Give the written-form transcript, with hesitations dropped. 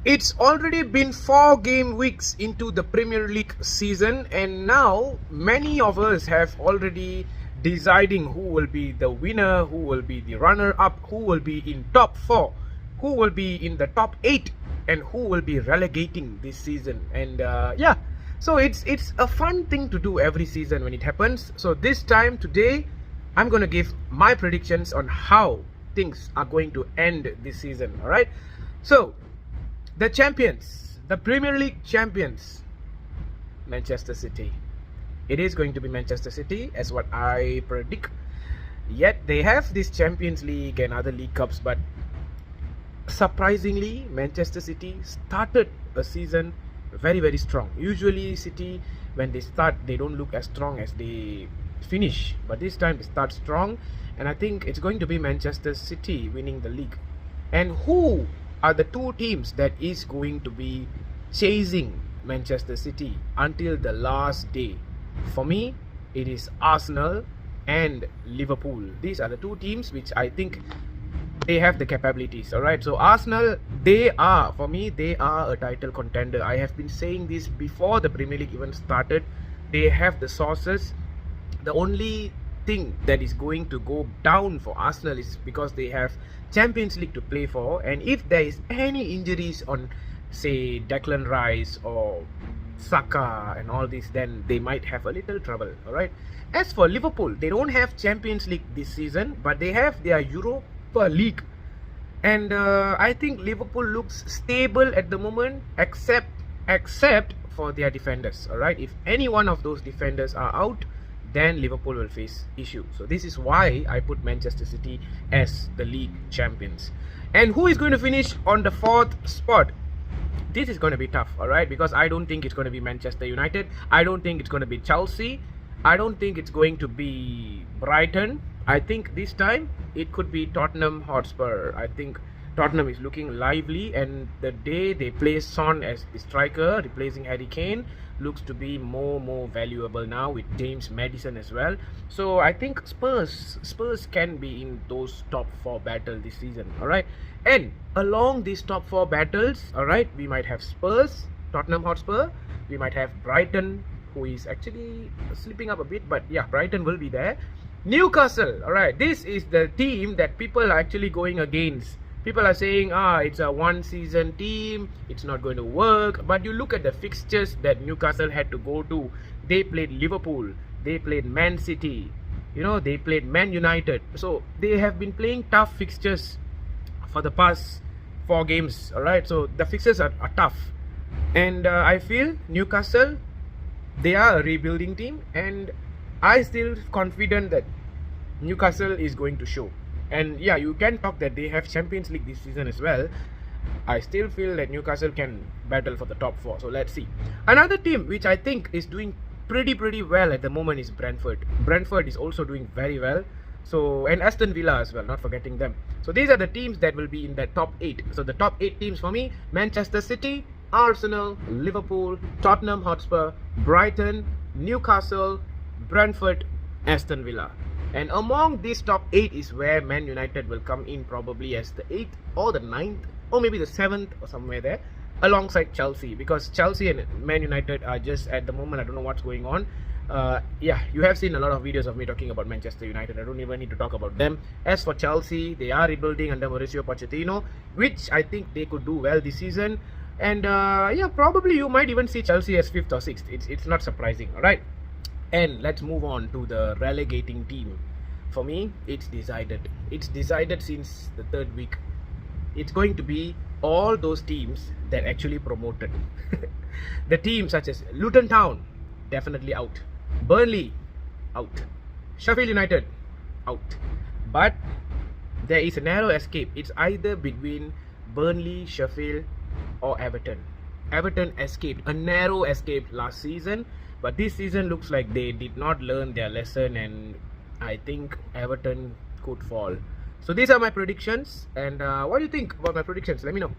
It's already been 4 game weeks into the Premier League season, and now many of us have already deciding who will be the winner, who will be the runner-up, who will be in top 4, who will be in the top 8, and who will be relegating this season. And yeah, so it's a fun thing to do every season when it happens. So this time today, I'm gonna give my predictions on how things are going to end this season. All right, so. The champions, the Premier League champions, Manchester City. It is going to be Manchester City as what I predict. Yet they have this Champions League and other League Cups, but surprisingly, Manchester City started a season very strong. Usually City, when they start, they don't look as strong as they finish. But this time they start strong, and I think it's going to be Manchester City winning the league. And who are the two teams that is going to be chasing Manchester City until the last day? For me, it is Arsenal and Liverpool. These are the two teams which I think they have the capabilities. Alright, so Arsenal, for me, they are a title contender. I have been saying this before the Premier League even started. They have the sources. The only thing that is going to go down for Arsenal is because they have Champions League to play for, and if there is any injuries on, say, Declan Rice or Saka and all this, then they might have a little trouble. Alright, as for Liverpool, they don't have Champions League this season, but they have their Europa League, and I think Liverpool looks stable at the moment, except for their defenders. Alright, if any one of those defenders are out, then Liverpool will face issue. So this is why I put Manchester City as the league champions. And who is going to finish on the 4th spot? This is going to be tough, alright, because I don't think it's going to be Manchester United. I don't think it's going to be Chelsea. I don't think it's going to be Brighton. I think this time it could be Tottenham Hotspur. I think Tottenham is looking lively, and the day they play Son as the striker, replacing Harry Kane, looks to be more valuable now with James Maddison as well. So I think Spurs can be in those top 4 battles this season. Alright, and along these top 4 battles, alright, we might have Spurs, Tottenham Hotspur, we might have Brighton, who is actually slipping up a bit, but yeah, Brighton will be there. Newcastle, alright, this is the team that people are actually going against. People are saying, it's a one-season team, it's not going to work. But you look at the fixtures that Newcastle had to go to. They played Liverpool, they played Man City, they played Man United. So they have been playing tough fixtures for the past 4 games. Alright, so the fixtures are tough. And I feel Newcastle, they are a rebuilding team, and I still confident that Newcastle is going to show. And yeah, you can talk that they have Champions League this season as well. I still feel that Newcastle can battle for the top 4. So let's see. Another team which I think is doing pretty well at the moment is Brentford. Brentford is also doing very well. So, and Aston Villa as well, not forgetting them. So these are the teams that will be in the top 8. So the top 8 teams for me: Manchester City, Arsenal, Liverpool, Tottenham Hotspur, Brighton, Newcastle, Brentford, Aston Villa. And among these top 8 is where Man United will come in, probably as the 8th or the 9th or maybe the 7th or somewhere there, alongside Chelsea, because Chelsea and Man United are just, at the moment, I don't know what's going on. Yeah, you have seen a lot of videos of me talking about Manchester United. I don't even need to talk about them. As for Chelsea, they are rebuilding under Mauricio Pochettino, which I think they could do well this season. And yeah, probably you might even see Chelsea as 5th or 6th. It's not surprising, alright? And let's move on to the relegating team. For me, it's decided. It's decided since the 3rd week. It's going to be all those teams that actually promoted. The teams such as Luton Town, definitely out. Burnley, out. Sheffield United, out. But there is a narrow escape. It's either between Burnley, Sheffield, or Everton. Everton escaped, a narrow escape last season, but this season looks like they did not learn their lesson, and I think Everton could fall. So these are my predictions, and what do you think about my predictions? Let me know.